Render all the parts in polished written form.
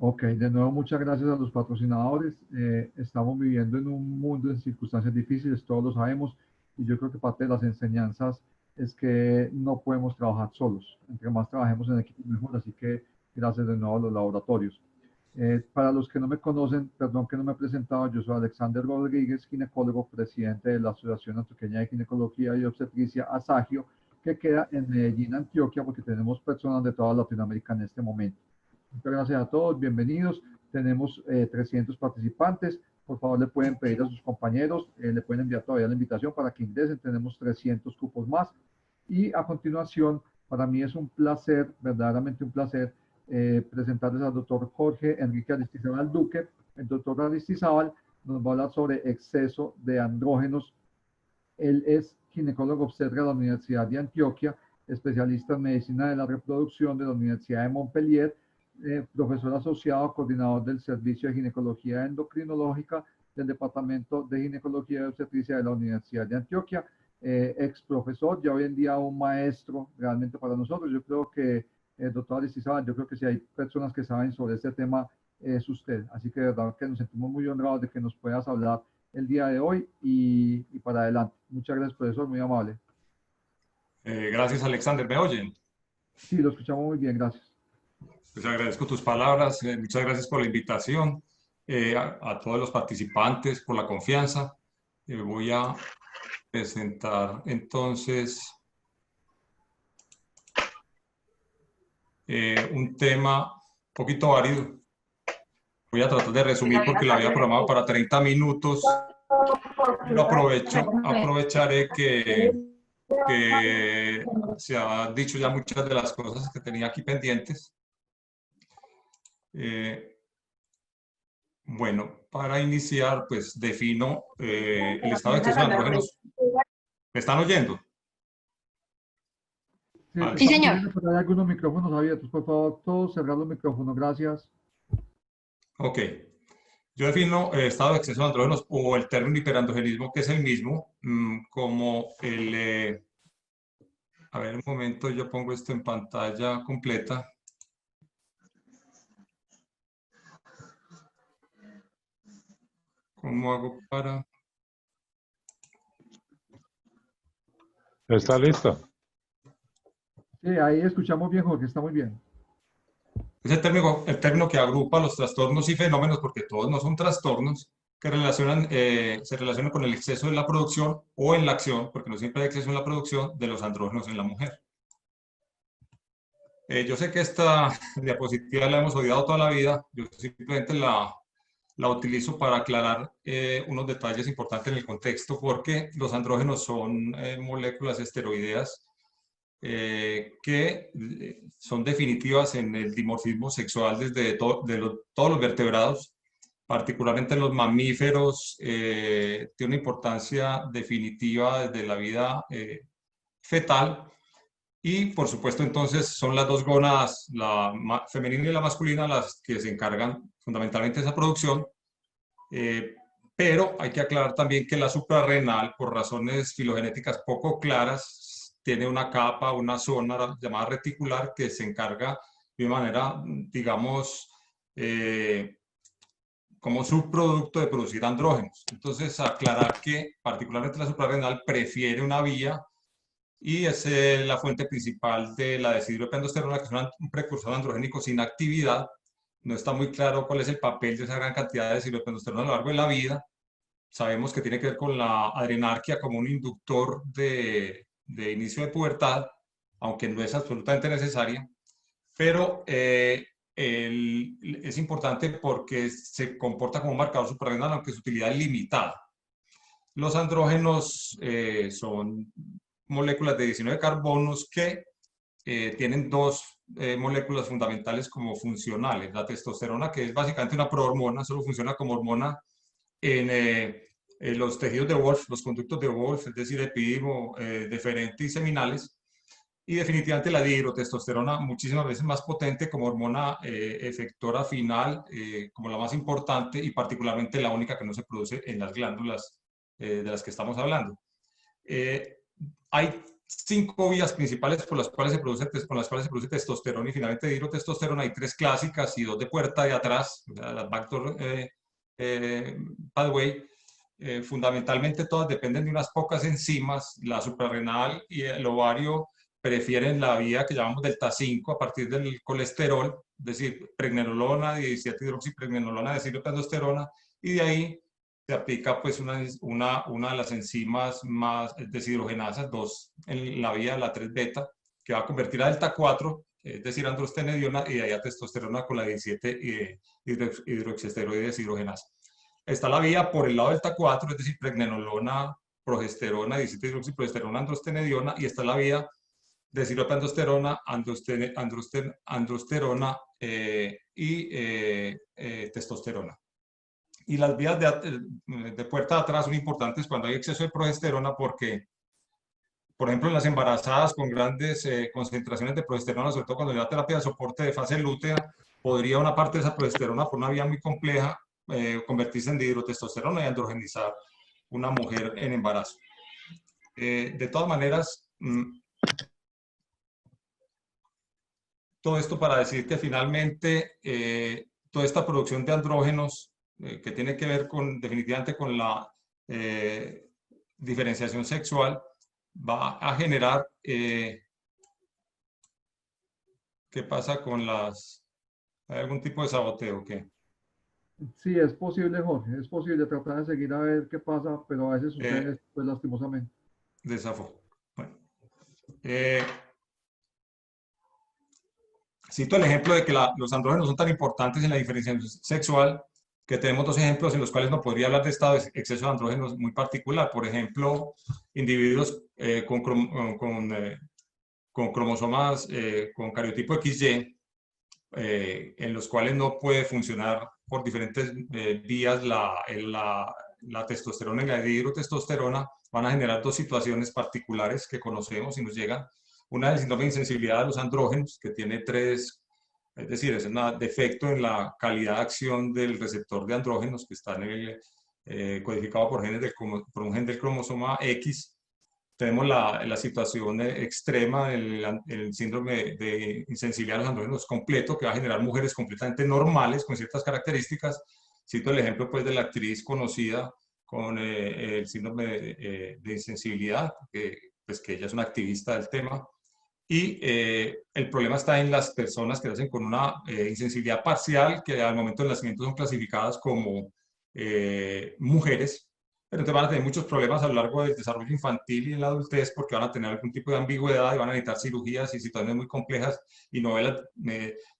Ok, de nuevo muchas gracias a los patrocinadores. Estamos viviendo en un mundo en circunstancias difíciles, todos lo sabemos, y yo creo que parte de las enseñanzas es que no podemos trabajar solos. Entre más trabajemos en equipo, mejor. Así que gracias de nuevo a los laboratorios. Para los que no me conocen, perdón que no me he presentado, yo soy Alexander Rodríguez, ginecólogo, presidente de la Asociación Antioqueña de Ginecología y Obstetricia, ASAGIO, que queda en Medellín, Antioquia, porque tenemos personas de toda Latinoamérica en este momento. Muchas gracias a todos, bienvenidos. Tenemos 300 participantes. Por favor, le pueden pedir a sus compañeros, le pueden enviar todavía la invitación para que ingresen. Tenemos 300 cupos más. Y a continuación, para mí es un placer, verdaderamente un placer, presentarles al doctor Jorge Enrique Aristizábal Duque. El doctor Aristizábal nos va a hablar sobre exceso de andrógenos. Él es ginecólogo obstetra de la Universidad de Antioquia, especialista en medicina de la reproducción de la Universidad de Montpellier, profesor asociado, coordinador del Servicio de Ginecología Endocrinológica del Departamento de Ginecología y Obstetricia de la Universidad de Antioquia, ex profesor, ya hoy en día un maestro realmente para nosotros. Yo creo que, doctor Aristizábal, yo creo que si hay personas que saben sobre este tema, es usted. Así que de verdad que nos sentimos muy honrados de que nos puedas hablar el día de hoy y para adelante. Muchas gracias, profesor, muy amable. Gracias, Alexander. ¿Me oyen? Sí, lo escuchamos muy bien, gracias. Pues agradezco tus palabras, muchas gracias por la invitación, a todos los participantes por la confianza. Voy a presentar entonces un tema un poquito válido. Voy a tratar de resumir porque la había programado para 30 minutos, pero aprovecharé que se han dicho ya muchas de las cosas que tenía aquí pendientes. Bueno, para iniciar, pues defino el estado de exceso de andrógenos. ¿Me están oyendo? Sí, señor. Hay algunos micrófonos abiertos, por favor, todos cerrar los micrófonos, gracias. Ok. Yo defino estado de exceso de andrógenos o el término hiperandrogenismo, que es el mismo, como el... a ver, un momento, yo pongo esto en pantalla completa. ¿Cómo hago para...? ¿Está listo? Sí, ahí escuchamos bien, Jorge, está muy bien. Es el término que agrupa los trastornos y fenómenos, porque todos no son trastornos, que se relacionan con el exceso en la producción o en la acción, porque no siempre hay exceso en la producción, de los andrógenos en la mujer. Yo sé que esta diapositiva la hemos odiado toda la vida, yo simplemente la utilizo para aclarar unos detalles importantes en el contexto, porque los andrógenos son moléculas esteroideas que son definitivas en el dimorfismo sexual desde todos los vertebrados, particularmente en los mamíferos, tiene una importancia definitiva desde la vida fetal. Y por supuesto entonces son las dos gónadas, la femenina y la masculina, las que se encargan fundamentalmente de esa producción. Pero hay que aclarar también que la suprarrenal, por razones filogenéticas poco claras, tiene una capa, una zona llamada reticular que se encarga de una manera, digamos, como subproducto de producir andrógenos. Entonces, aclarar que particularmente la suprarrenal prefiere una vía y es la fuente principal de la deshidroepiandrosterona, que es un precursor androgénico sin actividad. No está muy claro cuál es el papel de esa gran cantidad de deshidroepiandrosterona a lo largo de la vida. Sabemos que tiene que ver con la adrenarquia como un inductor de inicio de pubertad, aunque no es absolutamente necesaria. Pero es importante porque se comporta como un marcador suprarrenal, aunque su utilidad es limitada. Los andrógenos son moléculas de 19 carbonos que tienen dos moléculas fundamentales como funcionales. La testosterona, que es básicamente una prohormona, solo funciona como hormona en los tejidos de Wolf, los conductos de Wolf, es decir, epidimo, deferente y seminales. Y definitivamente la dihidrotestosterona, muchísimas veces más potente como hormona efectora final, como la más importante y particularmente la única que no se produce en las glándulas de las que estamos hablando. Hay 5 vías principales por las cuales se produce testosterona y finalmente dihidrotestosterona. Hay 3 clásicas y 2 de puerta de atrás, las backdoor pathway. Fundamentalmente todas dependen de unas pocas enzimas. La suprarrenal y el ovario prefieren la vía que llamamos delta 5 a partir del colesterol, es decir, pregnenolona, 17-hidroxipregnenolona, deshidrotestosterona, y de ahí se aplica pues una de las enzimas más deshidrogenasas, 2 en la vía de la 3-beta, que va a convertir a delta 4, es decir, androstenediona, y de ahí a testosterona con la 17 hidroxiesteroide deshidrogenasa. Está la vía por el lado delta 4, es decir, pregnenolona, progesterona, 17 hidroxiprogesterona, androstenediona, y está la vía deshidrotestosterona, androsterona y testosterona. Y las vías de puerta de atrás son importantes cuando hay exceso de progesterona porque, por ejemplo, en las embarazadas con grandes concentraciones de progesterona, sobre todo cuando le da terapia de soporte de fase lútea, podría una parte de esa progesterona, por una vía muy compleja, convertirse en dihidrotestosterona y androgenizar una mujer en embarazo. De todas maneras, todo esto para decir que finalmente toda esta producción de andrógenos que tiene que ver definitivamente con la diferenciación sexual, va a generar, ¿qué pasa con ¿hay algún tipo de saboteo o qué? Sí, es posible, Jorge, es posible tratar de seguir a ver qué pasa, pero a veces sucede, pues lastimosamente. Bueno, cito el ejemplo de que los andrógenos son tan importantes en la diferenciación sexual que tenemos 2 ejemplos en los cuales no podría hablar de estado de exceso de andrógenos muy particular. Por ejemplo, individuos con cromosomas con cariotipo XY, en los cuales no puede funcionar por diferentes vías la testosterona y la dihidrotestosterona, van a generar 2 situaciones particulares que conocemos y nos llegan. Una es el síndrome de insensibilidad a los andrógenos, que tiene 3, es decir, es un defecto en la calidad de acción del receptor de andrógenos que está codificado por un gen del cromosoma X. Tenemos la situación extrema del síndrome de insensibilidad a los andrógenos completo, que va a generar mujeres completamente normales con ciertas características. Cito el ejemplo pues, de la actriz conocida con el síndrome de insensibilidad, pues, que ella es una activista del tema. Y el problema está en las personas que nacen con una insensibilidad parcial, que al momento del nacimiento son clasificadas como mujeres, pero entonces van a tener muchos problemas a lo largo del desarrollo infantil y en la adultez porque van a tener algún tipo de ambigüedad y van a necesitar cirugías y situaciones muy complejas y novelas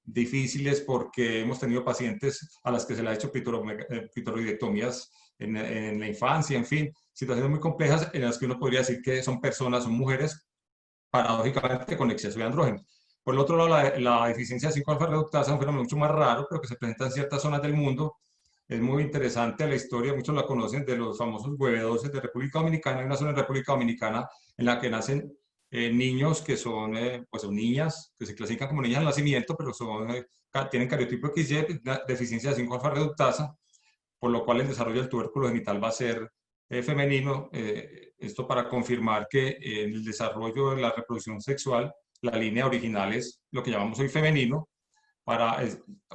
difíciles porque hemos tenido pacientes a las que se les ha hecho pituroidectomías en la infancia, en fin, situaciones muy complejas en las que uno podría decir que son personas, son mujeres, paradójicamente con exceso de andrógeno. Por el otro lado, la deficiencia de 5-alfa reductasa es un fenómeno mucho más raro, pero que se presenta en ciertas zonas del mundo. Es muy interesante la historia, muchos la conocen, de los famosos huevedoses de República Dominicana. Hay una zona en República Dominicana en la que nacen niños que pues son niñas, que se clasifican como niñas al nacimiento, pero tienen cariotipo XY, deficiencia de 5-alfa reductasa, por lo cual el desarrollo del tubérculo genital va a ser femenino. Esto para confirmar que en el desarrollo de la reproducción sexual, la línea original es lo que llamamos hoy femenino.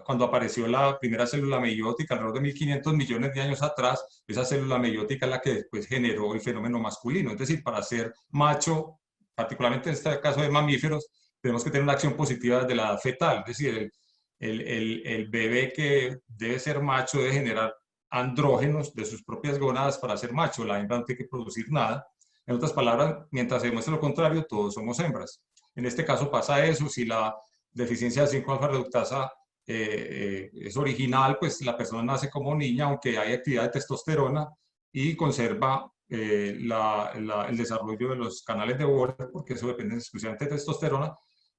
Cuando apareció la primera célula meiótica, alrededor de 1.500 millones de años atrás, esa célula meiótica es la que después generó el fenómeno masculino. Es decir, para ser macho, particularmente en este caso de mamíferos, tenemos que tener una acción positiva desde la edad fetal. Es decir, el bebé que debe ser macho debe generar andrógenos de sus propias gónadas para ser macho. La hembra no tiene que producir nada. En otras palabras, mientras se demuestre lo contrario, todos somos hembras. En este caso pasa eso. Si la deficiencia de 5-alfa reductasa es original, pues la persona nace como niña, aunque hay actividad de testosterona y conserva el desarrollo de los canales de Wolff, porque eso depende exclusivamente de testosterona.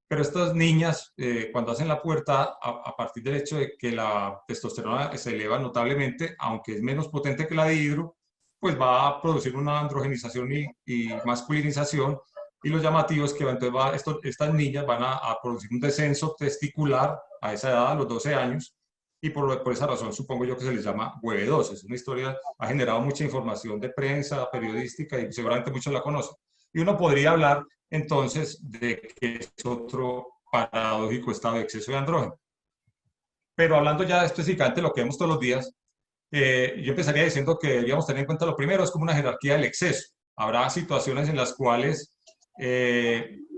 Pero estas niñas, cuando hacen la pubertad, a partir del hecho de que la testosterona se eleva notablemente, aunque es menos potente que la dihidro, pues va a producir una androgenización y masculinización. Y lo llamativo es que entonces estas niñas van a producir un descenso testicular a esa edad, a los 12 años, y por esa razón supongo yo que se les llama huevedoses. Es una historia, ha generado mucha información de prensa, periodística, y seguramente muchos la conocen. Y uno podría hablar entonces de que es otro paradójico estado de exceso de andrógeno. Pero hablando ya específicamente de lo que vemos todos los días, yo empezaría diciendo que deberíamos tener en cuenta lo primero, es como una jerarquía del exceso. Habrá situaciones en las cuales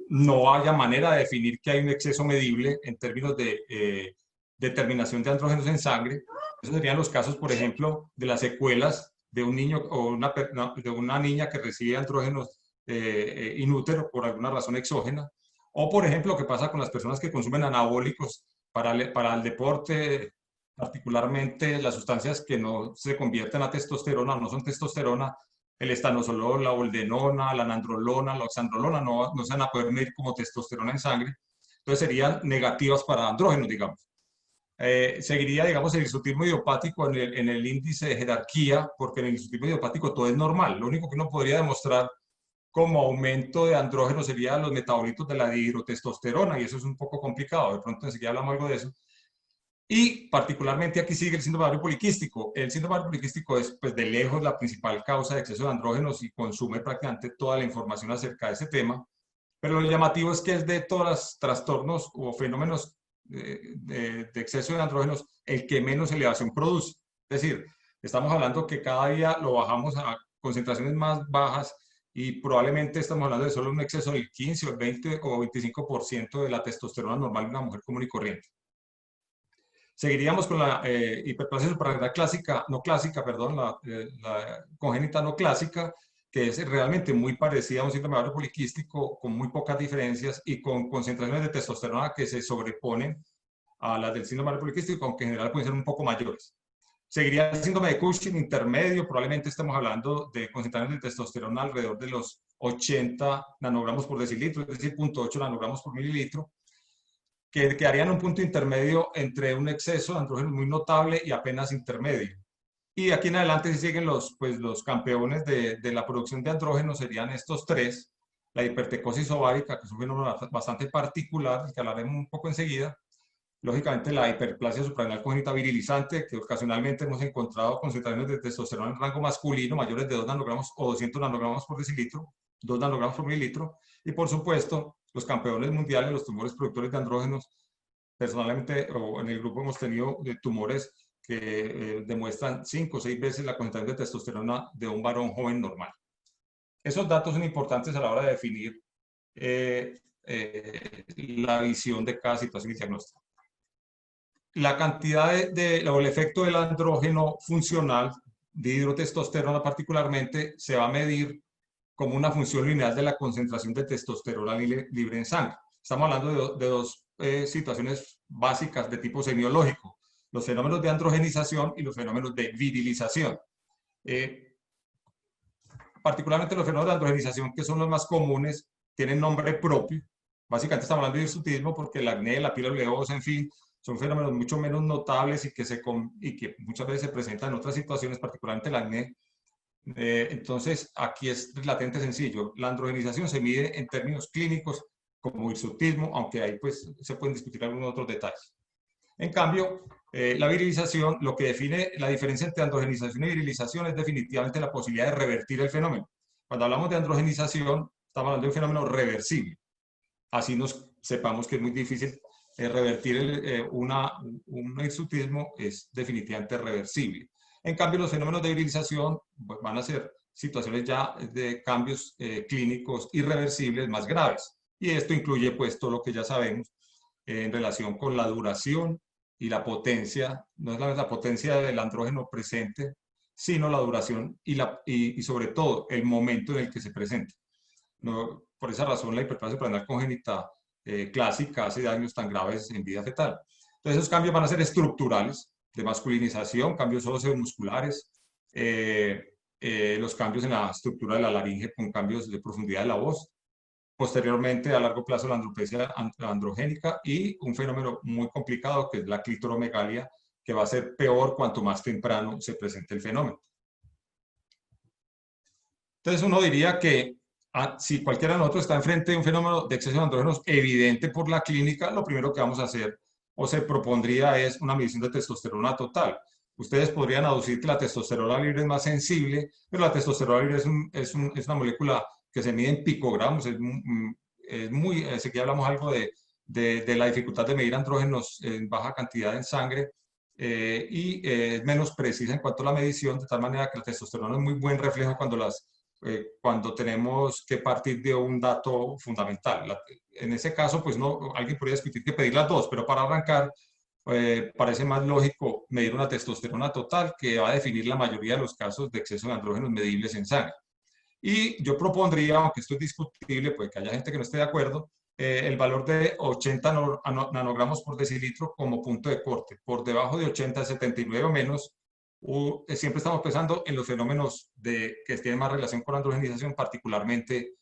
no haya manera de definir que hay un exceso medible en términos de determinación de andrógenos en sangre. Esos serían los casos, por ejemplo, de las secuelas de un niño o de una niña que recibe andrógenos inútero por alguna razón exógena. O, por ejemplo, lo que pasa con las personas que consumen anabólicos para el deporte, particularmente las sustancias que no se convierten a testosterona, no son testosterona, el estanosol, la boldenona, la nandrolona, la oxandrolona, no se van a poder medir como testosterona en sangre. Entonces serían negativas para andrógenos, digamos. Seguiría, digamos, el hirsutismo idiopático en el índice de jerarquía, porque en el hirsutismo idiopático todo es normal. Lo único que uno podría demostrar como aumento de andrógeno serían los metabolitos de la dihidrotestosterona, y eso es un poco complicado. De pronto enseguida hablamos algo de eso. Y particularmente aquí sigue el síndrome ovario poliquístico. El síndrome ovario poliquístico es, pues, de lejos la principal causa de exceso de andrógenos y consume prácticamente toda la información acerca de ese tema. Pero lo llamativo es que es de todos los trastornos o fenómenos de exceso de andrógenos el que menos elevación produce. Es decir, estamos hablando que cada día lo bajamos a concentraciones más bajas y probablemente estamos hablando de solo un exceso del 15 o el 20 o 25% de la testosterona normal de una mujer común y corriente. Seguiríamos con la hiperplasia suprarrenal clásica, no clásica, perdón, la congénita no clásica, que es realmente muy parecida a un síndrome ovario poliquístico, con muy pocas diferencias y con concentraciones de testosterona que se sobreponen a las del síndrome ovario poliquístico, aunque en general pueden ser un poco mayores. Seguiría el síndrome de Cushing intermedio, probablemente estamos hablando de concentraciones de testosterona alrededor de los 80 nanogramos por decilitro, es decir, 0.8 nanogramos por mililitro, que quedarían un punto intermedio entre un exceso de andrógenos muy notable y apenas intermedio. Y aquí en adelante, si siguen los campeones de la producción de andrógenos, serían estos tres: la hipertecosis ovárica, que es un fenómeno bastante particular, que hablaremos un poco enseguida. Lógicamente, la hiperplasia suprarrenal congénita virilizante, que ocasionalmente hemos encontrado concentraciones de testosterona en rango masculino mayores de 2 nanogramos o 200 nanogramos por decilitro, 2 nanogramos por mililitro. Y por supuesto, los campeones mundiales, los tumores productores de andrógenos. Personalmente, o en el grupo hemos tenido tumores que demuestran 5 o 6 veces la concentración de testosterona de un varón joven normal. Esos datos son importantes a la hora de definir la visión de cada situación y diagnóstico. La cantidad o el efecto del andrógeno funcional, de hidrotestosterona particularmente, se va a medir como una función lineal de la concentración de testosterona libre en sangre. Estamos hablando de dos situaciones básicas de tipo semiológico: los fenómenos de androgenización y los fenómenos de virilización. Particularmente los fenómenos de androgenización, que son los más comunes, tienen nombre propio. Básicamente estamos hablando de hirsutismo porque el acné, la piel oleosa, en fin, son fenómenos mucho menos notables y que muchas veces se presentan en otras situaciones, particularmente el acné. Entonces, aquí es relativamente sencillo. La androgenización se mide en términos clínicos como hirsutismo, aunque ahí pues se pueden discutir algunos otros detalles. En cambio, la virilización, lo que define la diferencia entre androgenización y virilización es definitivamente la posibilidad de revertir el fenómeno. Cuando hablamos de androgenización, estamos hablando de un fenómeno reversible. Así sepamos que es muy difícil revertir un hirsutismo, es definitivamente reversible. En cambio, los fenómenos de virilización van a ser situaciones ya de cambios clínicos irreversibles más graves. Y esto incluye pues todo lo que ya sabemos en relación con la duración y la potencia, no es la potencia del andrógeno presente, sino la duración y sobre todo el momento en el que se presenta. No, por esa razón la hiperplasia suprarrenal congénita clásica hace daños tan graves en vida fetal. Entonces esos cambios van a ser estructurales, de masculinización, cambios óseos musculares, los cambios en la estructura de la laringe con cambios de profundidad de la voz, posteriormente a largo plazo la andropecia androgénica y un fenómeno muy complicado que es la clitoromegalia, que va a ser peor cuanto más temprano se presente el fenómeno. Entonces uno diría que si cualquiera de nosotros está enfrente de un fenómeno de exceso de andrógenos evidente por la clínica, lo primero que vamos a hacer o se propondría es una medición de testosterona total. Ustedes podrían aducir que la testosterona libre es más sensible, pero la testosterona libre es una molécula que se mide en picogramos, aquí hablamos algo de la dificultad de medir andrógenos en baja cantidad en sangre, y es menos precisa en cuanto a la medición, de tal manera que la testosterona es muy buen reflejo cuando tenemos que partir de un dato fundamental. En ese caso, pues no, alguien podría discutir que pedir las dos, pero para arrancar, parece más lógico medir una testosterona total, que va a definir la mayoría de los casos de exceso de andrógenos medibles en sangre. Y yo propondría, aunque esto es discutible, puede que haya gente que no esté de acuerdo, el valor de 80 nanogramos por decilitro como punto de corte. Por debajo de 80, 79 o menos, siempre estamos pensando en los fenómenos que tienen más relación con la androgenización, particularmente,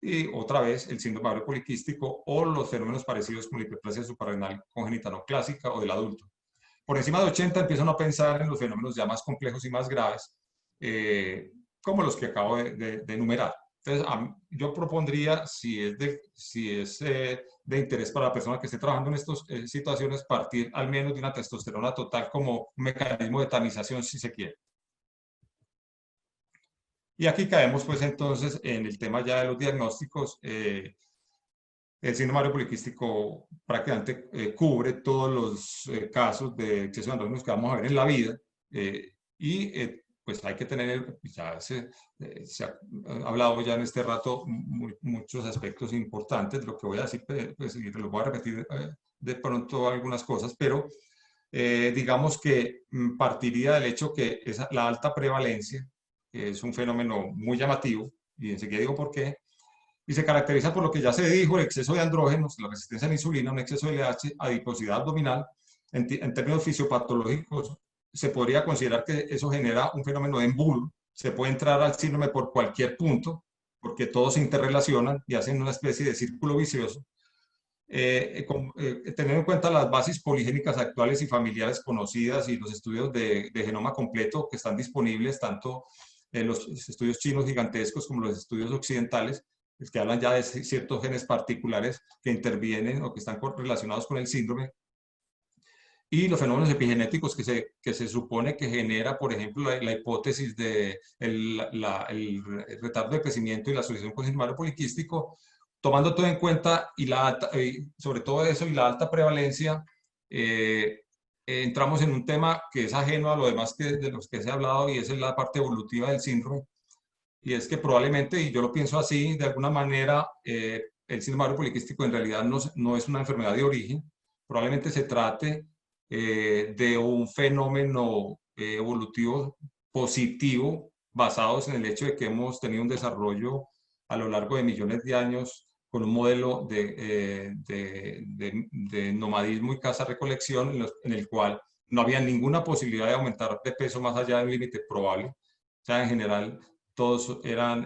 y otra vez, el síndrome ovario poliquístico o los fenómenos parecidos con la hiperplasia suprarrenal congénita no clásica o del adulto. Por encima de 80 empiezan a pensar en los fenómenos ya más complejos y más graves, como los que acabo de enumerar. Entonces, yo propondría, si es de interés para la persona que esté trabajando en estas situaciones, partir al menos de una testosterona total como un mecanismo de tamización, si se quiere. Y aquí caemos, pues, entonces, en el tema ya de los diagnósticos. El síndrome ovario poliquístico prácticamente cubre todos los casos de exceso de andrógenos que vamos a ver en la vida, pues hay que tener, ya se ha hablado ya en este rato muchos aspectos importantes. Lo que voy a decir, pues, y lo voy a repetir de pronto algunas cosas, pero digamos que partiría del hecho que la alta prevalencia es un fenómeno muy llamativo, y enseguida digo por qué, y se caracteriza por lo que ya se dijo: el exceso de andrógenos, la resistencia a la insulina, un exceso de LH, adiposidad abdominal. En términos fisiopatológicos, se podría considerar que eso genera un fenómeno de embudo. Se puede entrar al síndrome por cualquier punto, porque todos se interrelacionan y hacen una especie de círculo vicioso. Teniendo en cuenta las bases poligénicas actuales y familiares conocidas y los estudios de genoma completo que están disponibles, tanto en los estudios chinos gigantescos como los estudios occidentales, que hablan ya de ciertos genes particulares que intervienen o que están relacionados con el síndrome, y los fenómenos epigenéticos que se supone que genera, por ejemplo, la hipótesis de el retardo de crecimiento y la asociación con síndrome ovario poliquístico. Tomando todo en cuenta, y sobre todo eso y la alta prevalencia, entramos en un tema que es ajeno a lo demás de los que se ha hablado, y esa es la parte evolutiva del síndrome. Y es que probablemente, y yo lo pienso así, de alguna manera, el síndrome ovario poliquístico en realidad no es una enfermedad de origen. Probablemente se trate de un fenómeno evolutivo positivo, basados en el hecho de que hemos tenido un desarrollo a lo largo de millones de años con un modelo de nomadismo y caza-recolección en el cual no había ninguna posibilidad de aumentar de peso más allá del límite probable. O sea, en general, todos eran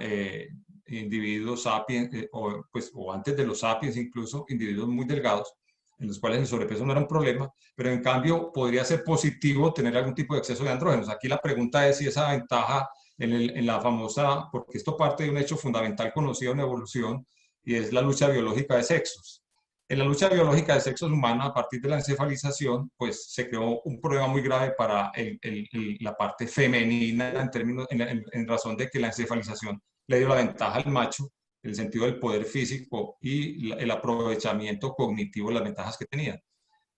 individuos sapiens, o antes de los sapiens incluso, individuos muy delgados, en los cuales el sobrepeso no era un problema, pero en cambio podría ser positivo tener algún tipo de exceso de andrógenos. Aquí la pregunta es si esa ventaja en la famosa, porque esto parte de un hecho fundamental conocido en evolución, y es la lucha biológica de sexos. En la lucha biológica de sexos humana, a partir de la encefalización, pues se creó un problema muy grave para la parte femenina, en razón de que la encefalización le dio la ventaja al macho, en el sentido del poder físico y el aprovechamiento cognitivo de las ventajas que tenía.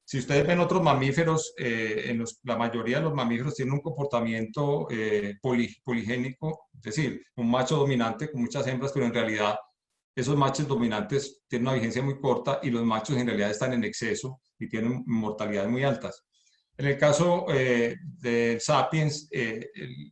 Si ustedes ven otros mamíferos, la mayoría de los mamíferos tienen un comportamiento poligénico, es decir, un macho dominante con muchas hembras, pero en realidad esos machos dominantes tienen una vigencia muy corta, y los machos en realidad están en exceso y tienen mortalidades muy altas. En el caso del Sapiens,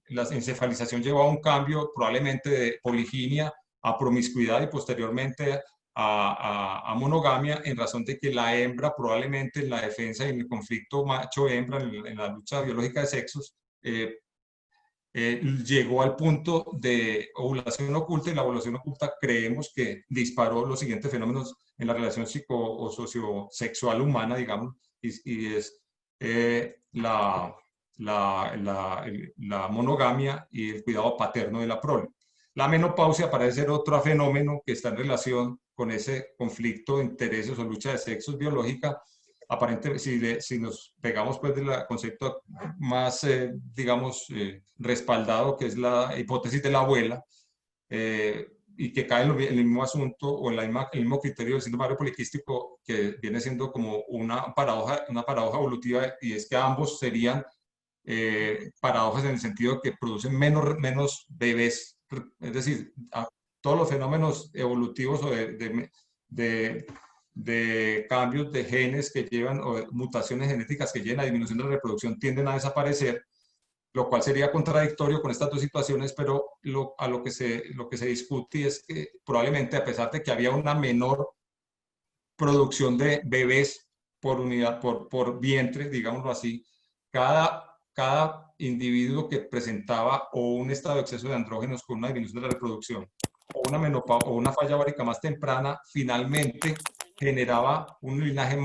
la encefalización llevó a un cambio probablemente de poliginia a promiscuidad y posteriormente a monogamia, en razón de que la hembra probablemente en la defensa y en el conflicto macho-hembra, en la lucha biológica de sexos, llegó al punto de ovulación oculta, y la ovulación oculta creemos que disparó los siguientes fenómenos en la relación psico o sociosexual humana, digamos, y es la monogamia y el cuidado paterno de la prole. La menopausia parece ser otro fenómeno que está en relación con ese conflicto de intereses o lucha de sexos biológica. Aparentemente, si nos pegamos pues del concepto más, digamos, respaldado, que es la hipótesis de la abuela, y que cae en el mismo asunto o en el mismo criterio del síndrome ovario poliquístico, que viene siendo como una paradoja evolutiva, y es que ambos serían paradojas en el sentido de que producen menos bebés, es decir, todos los fenómenos evolutivos o de cambios de genes que llevan, o de mutaciones genéticas que llevan a disminución de la reproducción, tienden a desaparecer, lo cual sería contradictorio con estas dos situaciones, pero lo que se discute es que probablemente, a pesar de que había una menor producción de bebés por unidad, por vientre, digámoslo así, cada individuo que presentaba o un estado de exceso de andrógenos con una disminución de la reproducción o una menopausia o una falla ovárica más temprana, finalmente generaba un linaje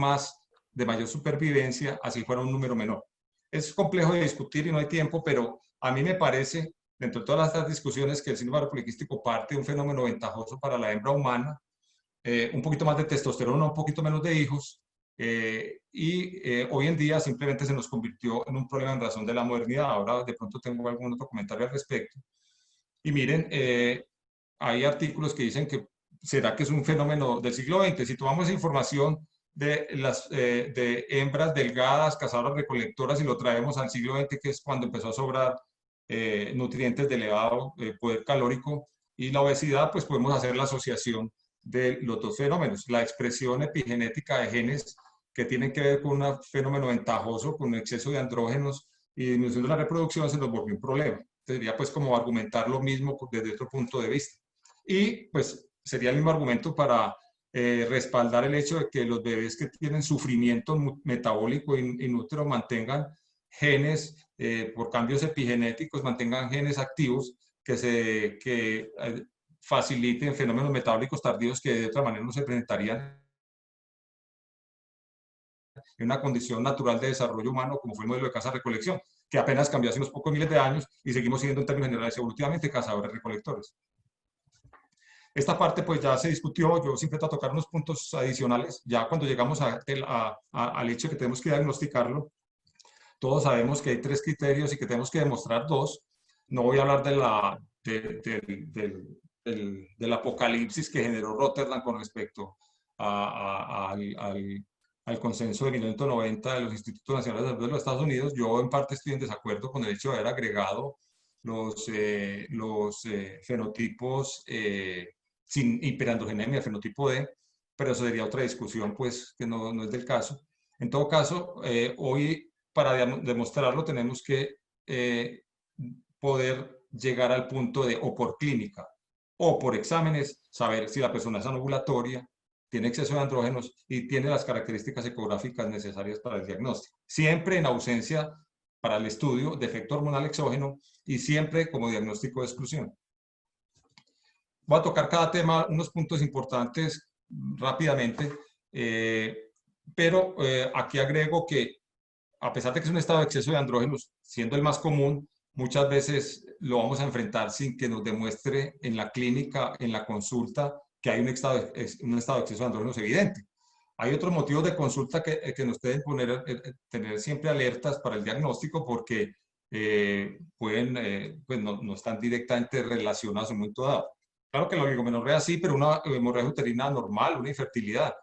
de mayor supervivencia, así fuera un número menor. Es complejo de discutir y no hay tiempo, pero a mí me parece, dentro de todas estas discusiones, que el síndrome ovario poliquístico parte de un fenómeno ventajoso para la hembra humana, un poquito más de testosterona, un poquito menos de hijos, hoy en día simplemente se nos convirtió en un problema en razón de la modernidad. Ahora de pronto tengo algún otro comentario al respecto. Y miren, hay artículos que dicen que será que es un fenómeno del siglo XX. Si tomamos información de hembras delgadas, cazadoras recolectoras, y lo traemos al siglo XX, que es cuando empezó a sobrar nutrientes de elevado poder calórico y la obesidad, pues podemos hacer la asociación de los dos fenómenos. La expresión epigenética de genes que tienen que ver con un fenómeno ventajoso, con exceso de andrógenos y disminución de la reproducción, se nos volvió un problema. Sería pues como argumentar lo mismo desde otro punto de vista. Y pues sería el mismo argumento para respaldar el hecho de que los bebés que tienen sufrimiento metabólico in útero mantengan genes, por cambios epigenéticos, mantengan genes activos que faciliten fenómenos metabólicos tardíos que de otra manera no se presentarían en una condición natural de desarrollo humano, como fue el modelo de caza-recolección, que apenas cambió hace unos pocos miles de años y seguimos siendo en términos generales evolutivamente cazadores-recolectores. Esta parte pues ya se discutió, yo siempre trato de tocar unos puntos adicionales, ya cuando llegamos al hecho de que tenemos que diagnosticarlo. Todos sabemos que hay 3 criterios y que tenemos que demostrar 2. No voy a hablar del apocalipsis que generó Rotterdam con respecto al consenso de 1990 de los Institutos Nacionales de Salud de los Estados Unidos. Yo en parte estoy en desacuerdo con el hecho de haber agregado los fenotipos sin hiperandrogenemia, fenotipo D, pero eso sería otra discusión, pues, que no es del caso. En todo caso, hoy, para demostrarlo, tenemos que poder llegar al punto de, o por clínica, o por exámenes, saber si la persona es anovulatoria, tiene exceso de andrógenos y tiene las características ecográficas necesarias para el diagnóstico. Siempre en ausencia para el estudio de efecto hormonal exógeno y siempre como diagnóstico de exclusión. Voy a tocar cada tema, unos puntos importantes rápidamente, pero aquí agrego que a pesar de que es un estado de exceso de andrógenos, siendo el más común, muchas veces lo vamos a enfrentar sin que nos demuestre en la clínica, en la consulta, que hay un estado de exceso de andrógenos evidente. Hay otros motivos de consulta que nos deben tener siempre alertas para el diagnóstico, porque pues no están directamente relacionados en un momento dado. Claro que la oligomenorrea sí, pero una hemorragia uterina normal, una infertilidad.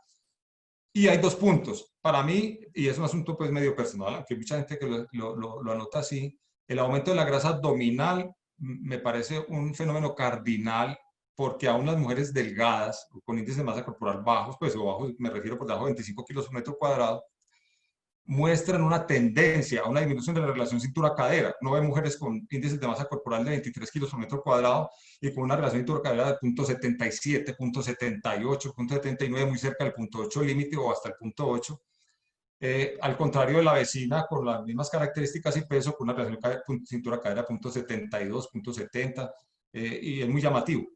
Y hay 2 puntos. Para mí, y es un asunto pues medio personal, aunque hay mucha gente que lo anota así, el aumento de la grasa abdominal me parece un fenómeno cardinal, porque aún las mujeres delgadas, con índices de masa corporal bajos, pues o bajos, me refiero por debajo de 25 kilos por metro cuadrado, muestran una tendencia a una disminución de la relación cintura-cadera. No ve mujeres con índices de masa corporal de 23 kilos por metro cuadrado y con una relación cintura-cadera de 0.77, 0.78, 0.79, muy cerca del 0.8 límite o hasta el 0.8. Al contrario de la vecina, con las mismas características y peso, con una relación cintura-cadera 0.72, 0.70, y es muy llamativo.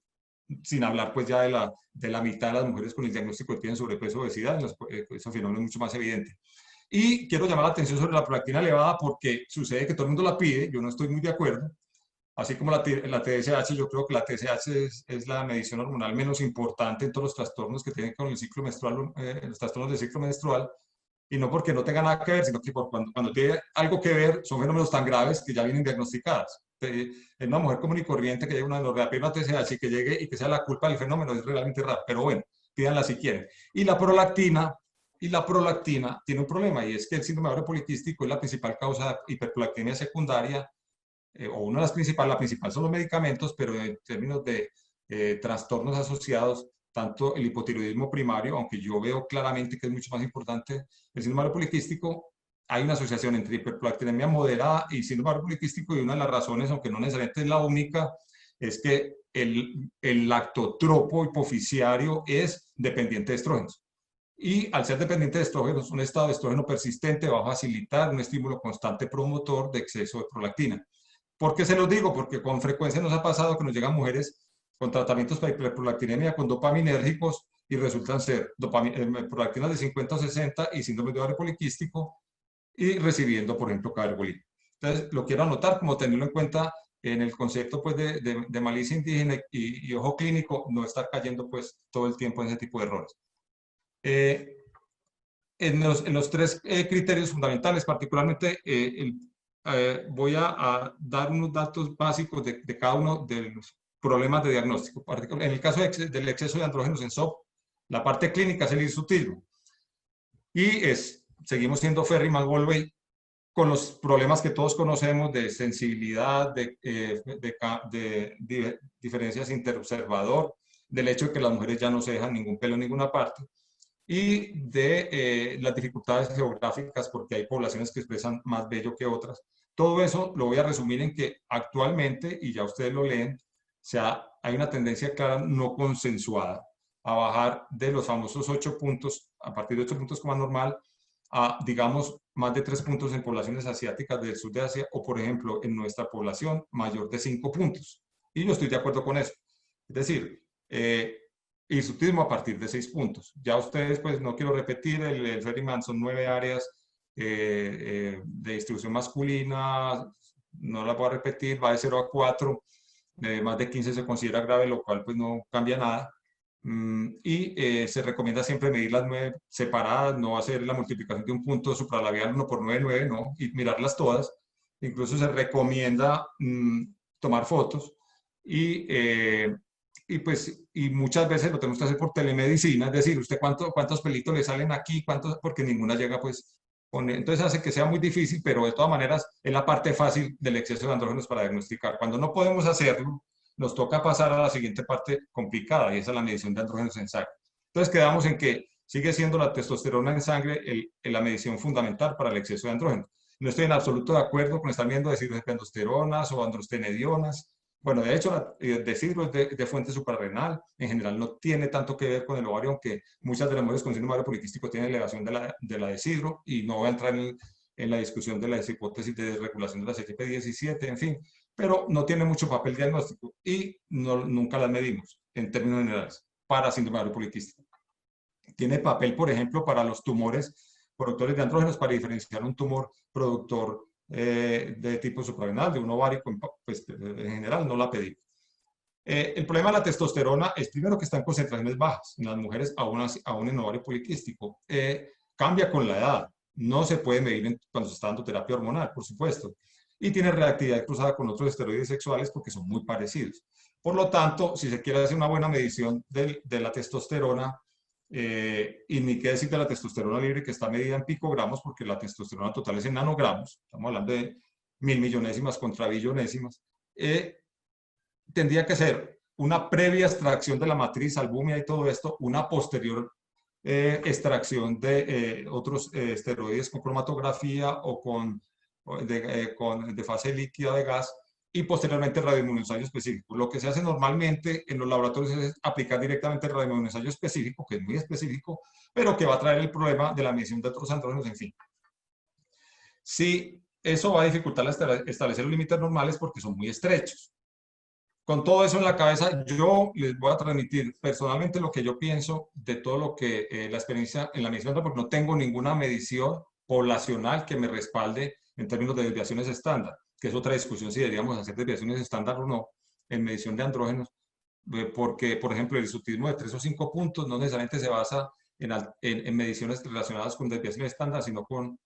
Sin hablar pues ya de la mitad de las mujeres con el diagnóstico que tienen sobrepeso o obesidad, ese fenómeno es mucho más evidente. Y quiero llamar la atención sobre la prolactina elevada, porque sucede que todo el mundo la pide, yo no estoy muy de acuerdo. Así como la TSH, yo creo que la TSH es la medición hormonal menos importante en todos los trastornos que tienen con el ciclo menstrual, los trastornos del ciclo menstrual. y no porque no tenga nada que ver, sino que cuando tiene algo que ver, son fenómenos tan graves que ya vienen diagnosticados. En una mujer común y corriente que llegue una anorrea, una TSH y que llegue y que sea la culpa del fenómeno es realmente raro, pero bueno, pídanla si quieren. Y la prolactina tiene un problema, y es que el síndrome de ovario poliquístico es la principal causa de hiperprolactinemia secundaria, o una de las principales. La principal son los medicamentos, pero en términos de trastornos asociados, tanto el hipotiroidismo primario, aunque yo veo claramente que es mucho más importante el síndrome ovario poliquístico, hay una asociación entre hiperprolactinemia moderada y síndrome ovario poliquístico, y una de las razones, aunque no necesariamente es la única, es que el lactotropo hipofisiario es dependiente de estrógenos. Y al ser dependiente de estrógenos, un estado de estrógeno persistente va a facilitar un estímulo constante promotor de exceso de prolactina. ¿Por qué se los digo? Porque con frecuencia nos ha pasado que nos llegan mujeres con tratamientos para hiperprolactinemia con dopaminérgicos y resultan ser prolactinas de 50 o 60 y síndrome de ovario poliquístico, y recibiendo, por ejemplo, cabergolina. Entonces, lo quiero anotar como tenerlo en cuenta en el concepto pues, de malicia indígena y ojo clínico, no estar cayendo pues, todo el tiempo en ese tipo de errores. En los tres criterios fundamentales, particularmente voy a dar unos datos básicos de cada uno de los problemas de diagnóstico. En el caso del exceso de andrógenos en SOP, la parte clínica es el hirsutismo. Y seguimos siendo Ferry McGolwey con los problemas que todos conocemos de sensibilidad, de diferencias interobservador, del hecho de que las mujeres ya no se dejan ningún pelo en ninguna parte, y de las dificultades geográficas, porque hay poblaciones que expresan más vello que otras. Todo eso lo voy a resumir en que actualmente, y ya ustedes lo leen, hay una tendencia clara no consensuada a bajar de los famosos 8 puntos, a partir de 8 puntos como normal, a, digamos, más de 3 puntos en poblaciones asiáticas del sur de Asia, o por ejemplo, en nuestra población, mayor de 5 puntos. Y yo estoy de acuerdo con eso. Es decir, hirsutismo a partir de 6 puntos. Ya ustedes, pues no quiero repetir, el Ferryman son 9 áreas de distribución masculina, no la voy a repetir, va de 0 a 4, más de 15 se considera grave, lo cual pues no cambia nada. Y se recomienda siempre medir las 9 separadas, no hacer la multiplicación de un punto supralabial 1 por 9, 9, no, y mirarlas todas. Incluso se recomienda tomar fotos y muchas veces lo tenemos que hacer por telemedicina, es decir, usted cuántos pelitos le salen aquí, porque ninguna llega pues, entonces hace que sea muy difícil, pero de todas maneras es la parte fácil del exceso de andrógenos para diagnosticar. Cuando no podemos hacerlo, nos toca pasar a la siguiente parte complicada, y esa es la medición de andrógenos en sangre. Entonces quedamos en que sigue siendo la testosterona en sangre la medición fundamental para el exceso de andrógenos. No estoy en absoluto de acuerdo con estar viendo deshidrotestosteronas o androstenedionas. Bueno, de hecho, deshidro es de fuente suprarrenal. En general no tiene tanto que ver con el ovario, aunque muchas de las mujeres con síndrome ovario poliquístico tienen elevación de la deshidro, y no voy a entrar en la discusión de las hipótesis de desregulación de la CHP17, en fin, pero no tiene mucho papel diagnóstico y nunca las medimos en términos generales para síndrome ovario poliquístico. Tiene papel, por ejemplo, para los tumores productores de andrógenos, para diferenciar un tumor productor de tipo suprarrenal, de un ovario, pues en general no la pedimos. El problema de la testosterona es primero que está en concentraciones bajas en las mujeres, aún en ovario poliquístico. Cambia con la edad, no se puede medir cuando se está dando terapia hormonal, por supuesto, y tiene reactividad cruzada con otros esteroides sexuales porque son muy parecidos. Por lo tanto, si se quiere hacer una buena medición de la testosterona, y ni qué decir de la testosterona libre, que está medida en picogramos, porque la testosterona total es en nanogramos, estamos hablando de 1000 millonésimas contra billonésimas, tendría que ser una previa extracción de la matriz, albúmina y todo esto, una posterior extracción de otros esteroides con cromatografía o de fase líquida de gas, y posteriormente radioinmunoensayo específico. Lo que se hace normalmente en los laboratorios es aplicar directamente el radioinmunoensayo específico, que es muy específico, pero que va a traer el problema de la medición de otros andrógenos, en fin. Sí, eso va a dificultar establecer los límites normales porque son muy estrechos. Con todo eso en la cabeza, yo les voy a transmitir personalmente lo que yo pienso de todo lo que la experiencia en la medición, porque no tengo ninguna medición poblacional que me respalde en términos de desviaciones estándar, que es otra discusión si deberíamos hacer desviaciones estándar o no en medición de andrógenos, porque, por ejemplo, el hirsutismo de 3 o 5 puntos no necesariamente se basa en mediciones relacionadas con desviación estándar, sino con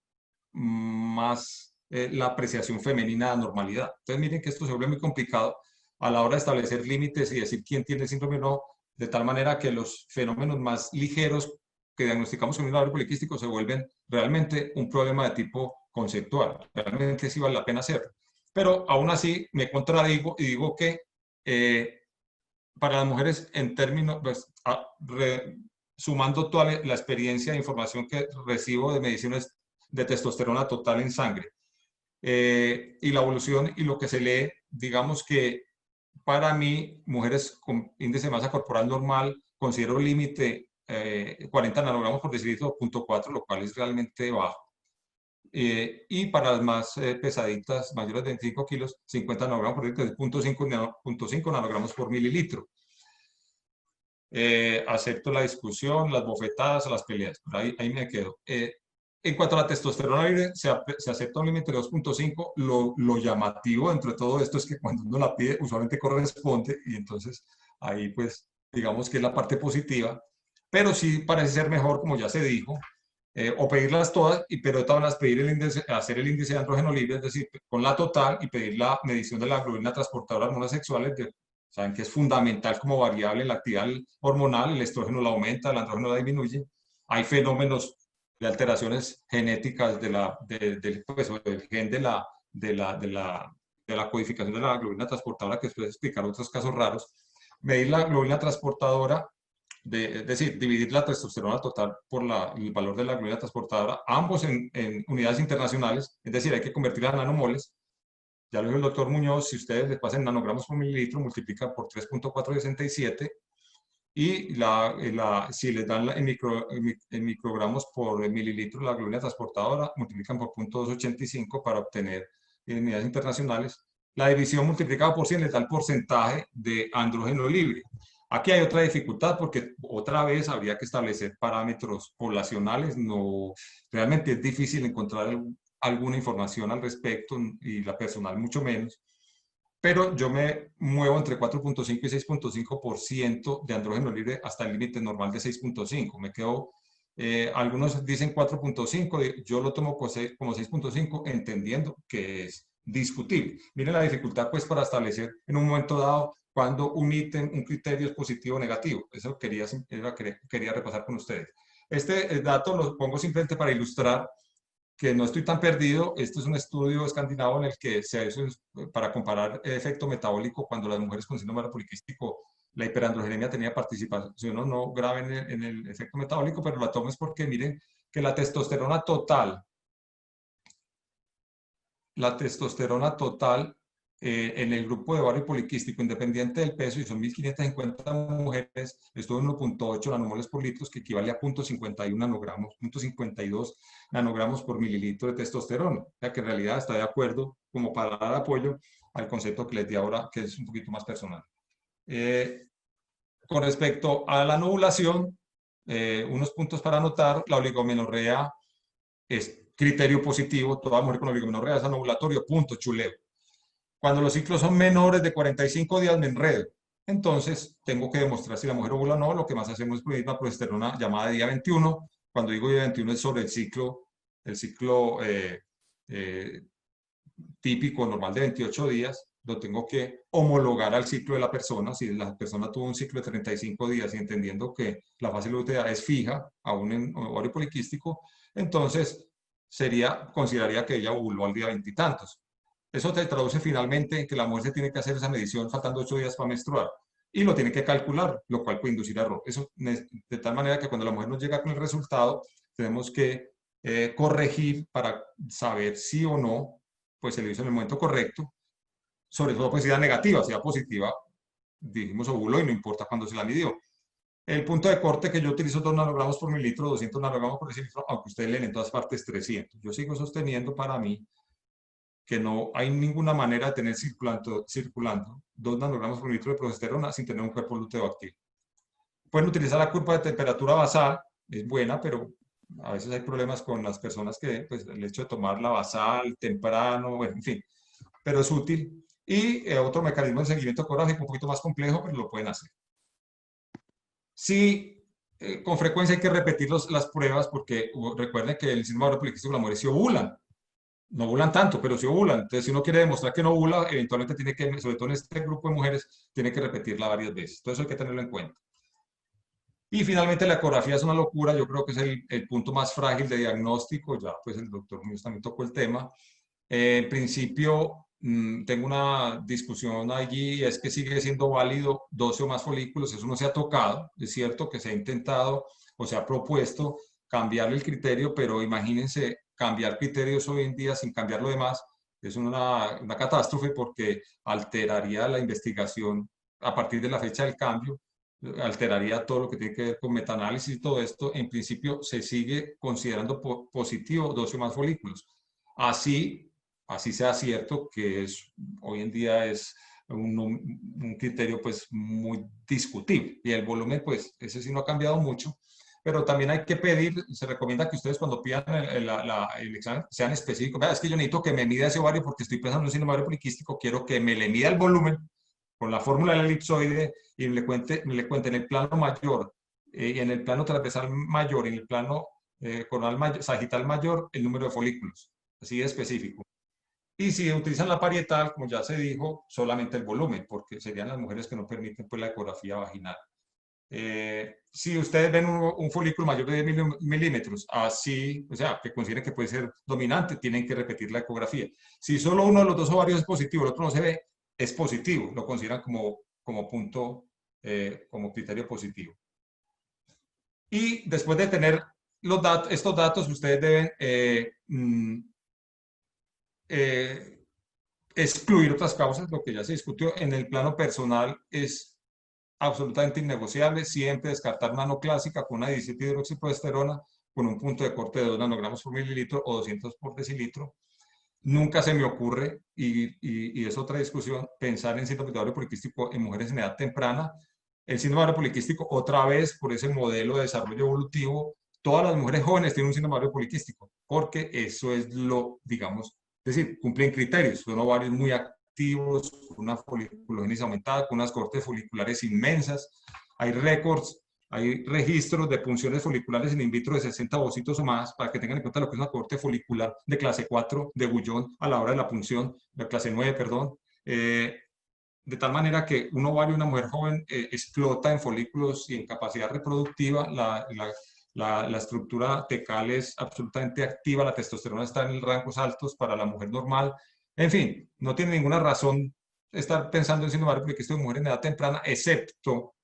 más la apreciación femenina de normalidad. Entonces miren que esto se vuelve muy complicado a la hora de establecer límites y decir quién tiene síndrome o no, de tal manera que los fenómenos más ligeros que diagnosticamos con un ovario poliquístico se vuelven realmente un problema de tipo conceptual. Realmente sí vale la pena hacerlo. Pero aún así me contradigo y digo que para las mujeres en términos, pues, sumando toda la experiencia e información que recibo de mediciones de testosterona total en sangre y la evolución y lo que se lee, digamos que para mí, mujeres con índice de masa corporal normal, considero límite 40 nanogramos por decilitro, 0.4, lo cual es realmente bajo. Y para las más pesaditas, mayores de 25 kilos, 50 nanogramos por litro, 0.5 nanogramos por mililitro. Acepto la discusión, las bofetadas, las peleas, ahí me quedo. En cuanto a la testosterona libre, se acepta un límite de 2.5. Lo llamativo dentro de todo esto es que cuando uno la pide, usualmente corresponde, y entonces ahí pues digamos que es la parte positiva, pero sí parece ser mejor, como ya se dijo, o pedirlas todas, pero de todas maneras pedir el índice, hacer el índice de andrógeno libre, es decir, con la total, y pedir la medición de la globulina transportadora de hormonas sexuales, saben que es fundamental como variable en la actividad hormonal, el estrógeno la aumenta, el andrógeno la disminuye. Hay fenómenos de alteraciones genéticas del gen de la codificación de la globulina transportadora, que después explicar otros casos raros. Medir la globulina transportadora, es decir, dividir la testosterona total por el valor de la globulina transportadora, ambos en unidades internacionales, es decir, hay que convertirla en nanomoles. Ya lo dijo el doctor Muñoz, si ustedes les pasan nanogramos por mililitro, multiplican por 3.467 y si les dan en microgramos por mililitro la globulina transportadora, multiplican por 0.285 para obtener unidades internacionales. La división multiplicada por 100 les da el porcentaje de andrógeno libre. Aquí hay otra dificultad porque otra vez habría que establecer parámetros poblacionales. No, realmente es difícil encontrar alguna información al respecto y la personal mucho menos. Pero yo me muevo entre 4.5 y 6.5% de andrógeno libre hasta el límite normal de 6.5. Me quedo, algunos dicen 4.5, yo lo tomo como 6.5, entendiendo que es discutible. Miren la dificultad pues para establecer en un momento dado cuando un ítem, un criterio es positivo o negativo. Eso quería repasar con ustedes. Este dato lo pongo simplemente para ilustrar que no estoy tan perdido. Este es un estudio escandinavo en el que se hizo para comparar el efecto metabólico cuando las mujeres con síndrome poliquístico, la hiperandrogenemia tenía participación o no grave en el efecto metabólico, pero la tomo es porque miren que la testosterona total en el grupo de ovario poliquístico, independiente del peso, y son 1.550 mujeres, estuvo en 1.8 nanomoles por litro, que equivale a 0.51 nanogramos, 0.52 nanogramos por mililitro de testosterona. O sea que en realidad está de acuerdo como para dar apoyo al concepto que les di ahora, que es un poquito más personal. Con respecto a la no ovulación, unos puntos para anotar: la oligomenorrea es criterio positivo, toda mujer con oligomenorrea es anovulatorio, punto, chuleo. Cuando los ciclos son menores de 45 días me enredo. Entonces, tengo que demostrar si la mujer ovula o no. Lo que más hacemos es pedir una progesterona llamada día 21. Cuando digo día 21 es sobre el ciclo típico, normal de 28 días. Lo tengo que homologar al ciclo de la persona. Si la persona tuvo un ciclo de 35 días y entendiendo que la fase lutea es fija, aún en ovario poliquístico, entonces consideraría que ella ovuló al día 20 y tantos. Eso te traduce finalmente en que la mujer se tiene que hacer esa medición faltando 8 días para menstruar y lo tiene que calcular, lo cual puede inducir error. Eso de tal manera que cuando la mujer nos llega con el resultado, tenemos que corregir para saber si o no pues se lo hizo en el momento correcto, sobre todo pues si da negativa, si da positiva, dijimos ovuló y no importa cuándo se la midió. El punto de corte que yo utilizo 2 nanogramos por mililitro, 200 nanogramos por decilitro, aunque ustedes leen en todas partes 300. Yo sigo sosteniendo para mí que no hay ninguna manera de tener circulando 2 nanogramos por litro de progesterona sin tener un cuerpo lúteo activo. Pueden utilizar la curva de temperatura basal, es buena, pero a veces hay problemas con las personas que, pues, el hecho de tomar la basal temprano, bueno, en fin, pero es útil. Y otro mecanismo de seguimiento ecográfico un poquito más complejo, pero lo pueden hacer. Si con frecuencia hay que repetir las pruebas porque recuerden que el síndrome ovario poliquístico las mujeres sí ovulan. No ovulan tanto, pero sí ovulan. Entonces, si uno quiere demostrar que no ovula, eventualmente tiene que, sobre todo en este grupo de mujeres, tiene que repetirla varias veces. Entonces, eso hay que tenerlo en cuenta. Y finalmente, la ecografía es una locura. Yo creo que es el punto más frágil de diagnóstico. Ya, pues el doctor Muñoz también tocó el tema. En principio, tengo una discusión allí, es que sigue siendo válido 12 o más folículos, eso no se ha tocado, es cierto que se ha intentado o se ha propuesto cambiar el criterio, pero imagínense cambiar criterios hoy en día sin cambiar lo demás, es una catástrofe porque alteraría la investigación a partir de la fecha del cambio, alteraría todo lo que tiene que ver con metaanálisis y todo esto. En principio se sigue considerando positivo 12 o más folículos. Así sea cierto que hoy en día es un criterio pues muy discutible y el volumen pues ese sí no ha cambiado mucho, pero también hay que pedir, se recomienda que ustedes cuando pidan el examen sean específicos. Vea, es que yo necesito que me mida ese ovario porque estoy pensando en un síndrome ovario poliquístico, quiero que me le mida el volumen con la fórmula del elipsoide y me le cuente en el plano mayor y en el plano transversal mayor y en el plano coronal mayor, sagital mayor el número de folículos, así de específico. Y si utilizan la parietal, como ya se dijo, solamente el volumen, porque serían las mujeres que no permiten pues, la ecografía vaginal. Si ustedes ven un folículo mayor de 10 milímetros, así, o sea, que consideren que puede ser dominante, tienen que repetir la ecografía. Si solo uno de los dos ovarios es positivo, el otro no se ve, es positivo, lo consideran como punto, como criterio positivo. Y después de tener estos datos, ustedes deben excluir otras causas, lo que ya se discutió en el plano personal es absolutamente innegociable, siempre descartar una clásica con una 17 hidroxiprogesterona con un punto de corte de 2 nanogramos por mililitro o 200 por decilitro. Nunca se me ocurre, y es otra discusión, pensar en síndrome de ovario poliquístico en mujeres en edad temprana. El síndrome de ovario poliquístico, otra vez, por ese modelo de desarrollo evolutivo, todas las mujeres jóvenes tienen un síndrome de ovario poliquístico, porque eso es lo, digamos, es decir, cumplen criterios, son ovarios muy activos, con una foliculogénesis aumentada, con unas cortes foliculares inmensas, hay récords, hay registros de punciones foliculares in vitro de 60 ovocitos o más, para que tengan en cuenta lo que es una corte folicular de clase 4 de Bullón a la hora de la punción, de clase 9, perdón. De tal manera que un ovario de una mujer joven explota en folículos y en capacidad reproductiva, la estructura tecal es absolutamente activa, la testosterona está en rangos altos para la mujer normal. En fin, no tiene ninguna razón estar pensando en síndrome porque esto de mujer en edad temprana, excepto,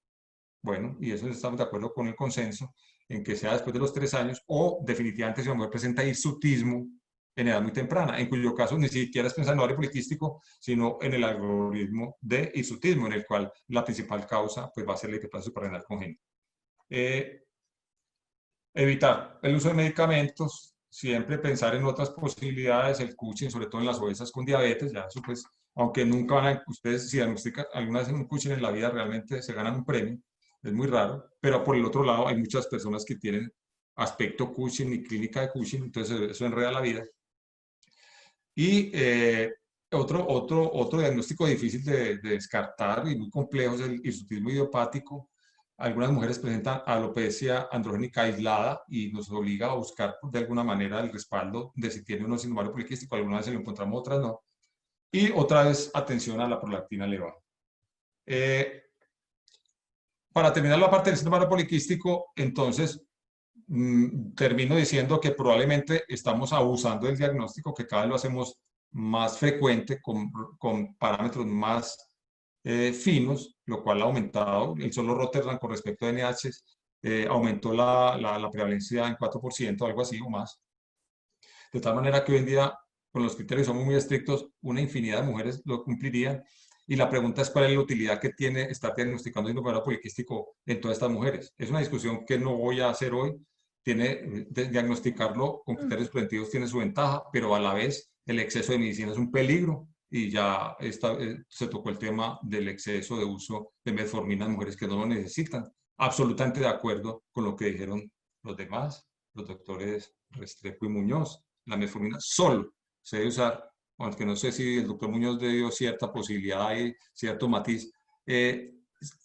bueno, y eso estamos de acuerdo con el consenso, en que sea después de los 3 años o definitivamente si una mujer presenta hirsutismo en edad muy temprana, en cuyo caso ni siquiera es pensar en ovario poliquístico, sino en el algoritmo de hirsutismo, en el cual la principal causa pues, va a ser la hiperplasia suprarrenal congénita. Evitar el uso de medicamentos, siempre pensar en otras posibilidades, el Cushing, sobre todo en las obesas con diabetes, ya eso pues, aunque nunca van a, ustedes si diagnostican alguna vez en un Cushing en la vida, realmente se ganan un premio, es muy raro, pero por el otro lado hay muchas personas que tienen aspecto Cushing y clínica de Cushing, entonces eso enreda la vida. Y otro diagnóstico difícil de descartar y muy complejo es el hirsutismo idiopático. Algunas mujeres presentan alopecia androgénica aislada y nos obliga a buscar de alguna manera el respaldo de si tiene un síndrome poliquístico. Algunas veces lo encontramos, otras no. Y otra vez, atención a la prolactina elevada. Para terminar la parte del síndrome poliquístico, entonces, termino diciendo que probablemente estamos abusando del diagnóstico, que cada vez lo hacemos más frecuente, con parámetros más finos, lo cual ha aumentado. El solo Rotterdam con respecto a NH aumentó la prevalencia en 4%, algo así o más. De tal manera que hoy en día, con los criterios somos muy estrictos, una infinidad de mujeres lo cumplirían. Y la pregunta es cuál es la utilidad que tiene estar diagnosticando síndrome ovario poliquístico en todas estas mujeres. Es una discusión que no voy a hacer hoy. Diagnosticarlo con criterios preventivos tiene su ventaja, pero a la vez el exceso de medicina es un peligro y ya se tocó el tema del exceso de uso de metformina en mujeres que no lo necesitan. Absolutamente de acuerdo con lo que dijeron los demás, los doctores Restrepo y Muñoz. La metformina solo se debe usar, aunque no sé si el doctor Muñoz dio cierta posibilidad y cierto matiz,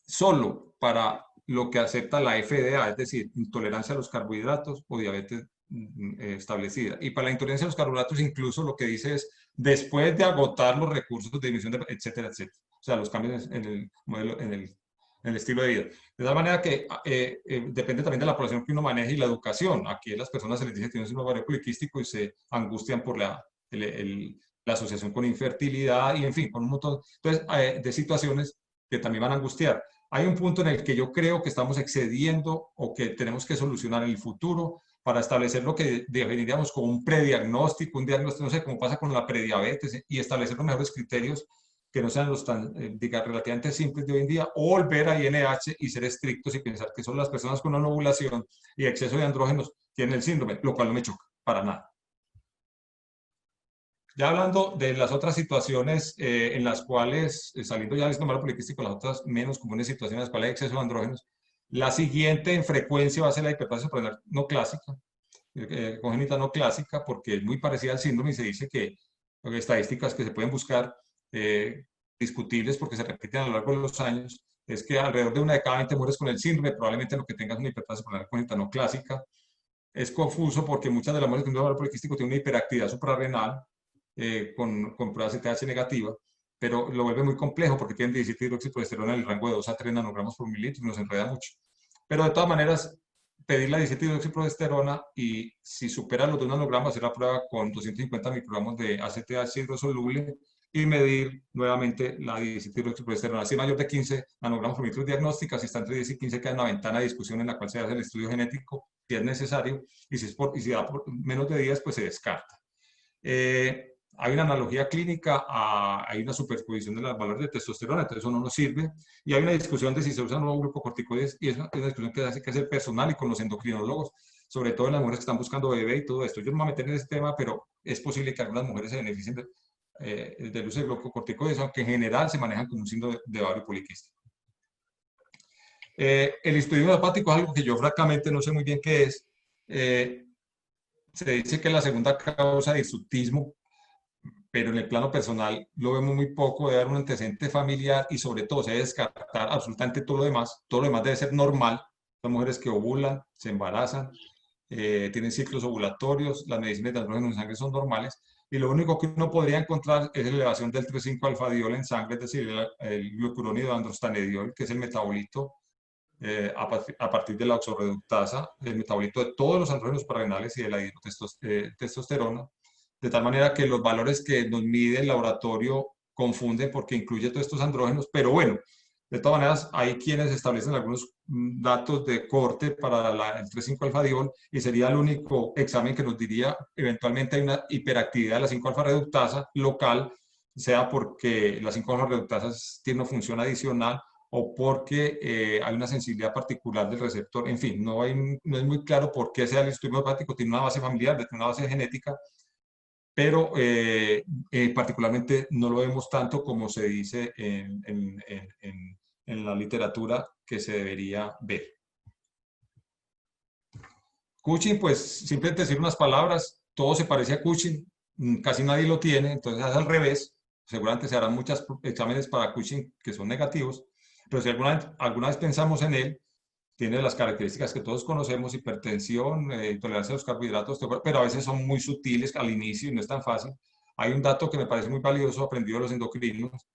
solo para lo que acepta la FDA, es decir, intolerancia a los carbohidratos o diabetes establecida. Y para la intolerancia a los carbohidratos incluso lo que dice es después de agotar los recursos de emisión, etcétera, etcétera. O sea, los cambios en el modelo, en el estilo de vida. De tal manera que depende también de la población que uno maneje y la educación. Aquí a las personas se les dice que tienen un ovario poliquístico y se angustian por la asociación con infertilidad y, en fin, con un montón entonces, de situaciones que también van a angustiar. Hay un punto en el que yo creo que estamos excediendo o que tenemos que solucionar en el futuro para establecer lo que definiríamos como un prediagnóstico, un diagnóstico, no sé, cómo pasa con la prediabetes, y establecer los mejores criterios que no sean los tan, digamos, relativamente simples de hoy en día, o volver a INH y ser estrictos y pensar que son las personas con una ovulación y exceso de andrógenos tienen el síndrome, lo cual no me choca para nada. Ya hablando de las otras situaciones en las cuales, saliendo ya del sistema poliquístico, las otras menos comunes situaciones en las cuales hay exceso de andrógenos, la siguiente en frecuencia va a ser la hiperplasia suprarrenal no clásica, congénita no clásica, porque es muy parecida al síndrome y se dice que estadísticas que se pueden buscar discutibles porque se repiten a lo largo de los años, es que alrededor de 1 de cada 20 mujeres con el síndrome probablemente lo que tengas es una hiperplasia suprarrenal congénita no clásica. Es confuso porque muchas de las mujeres con un ovario poliquístico tienen una hiperactividad suprarrenal con pruebas CTH negativa, pero lo vuelve muy complejo porque tienen 17 hidroxiprogesterona en el rango de 2 a 3 nanogramos por mililitro y nos enreda mucho. Pero de todas maneras, pedir la 17 hidroxiprogesterona y si supera los 2 nanogramas, hacer la prueba con 250 microgramos de ACTH hidrosoluble y medir nuevamente la 17 hidroxiprogesterona. Si es mayor de 15 nanogramos por mililitro diagnóstica, si está entre 10 y 15 queda una ventana de discusión en la cual se hace el estudio genético si es necesario, y si da por menos de 10, pues se descarta. Hay una analogía clínica, hay una superposición de los valores de testosterona, entonces eso no nos sirve, y hay una discusión de si se usa un nuevo glucocorticoides, y es una discusión que hace que hacer personal y con los endocrinólogos, sobre todo en las mujeres que están buscando bebé y todo esto. Yo no me voy a meter en ese tema, pero es posible que algunas mujeres se beneficien del uso de glucocorticoides, aunque en general se manejan como un síndrome de ovario poliquístico. El hipotiroidismo hepático es algo que yo francamente no sé muy bien qué es. Se dice que es la segunda causa de hirsutismo, pero en el plano personal lo vemos muy poco, debe haber un antecedente familiar y sobre todo se debe descartar absolutamente todo lo demás debe ser normal. Son mujeres que ovulan, se embarazan, tienen ciclos ovulatorios, las mediciones de andrógeno en sangre son normales, y lo único que uno podría encontrar es la elevación del 3,5-alfadiol en sangre, es decir, el glucurónido androstanediol, que es el metabolito a partir de la oxorreductasa, el metabolito de todos los andrógenos suprarrenales y de la testosterona, de tal manera que los valores que nos mide el laboratorio confunden porque incluye todos estos andrógenos, pero bueno, de todas maneras hay quienes establecen algunos datos de corte para el 3,5-alfadiol y sería el único examen que nos diría eventualmente hay una hiperactividad de la 5-alfa-reductasa local, sea porque la 5-alfa-reductasa tiene una función adicional o porque hay una sensibilidad particular del receptor. En fin, no es muy claro por qué sea el hirsutismo hepático, tiene una base familiar, tiene una base genética, pero particularmente no lo vemos tanto como se dice en la literatura que se debería ver. Cushing, pues simplemente decir unas palabras, todo se parece a Cushing, casi nadie lo tiene, entonces es al revés. Seguramente se harán muchos exámenes para Cushing que son negativos, pero si alguna vez pensamos en él, tiene las características que todos conocemos, hipertensión, intolerancia a los carbohidratos, pero a veces son muy sutiles al inicio y no es tan fácil. Hay un dato que me parece muy valioso, aprendido de los endocrinos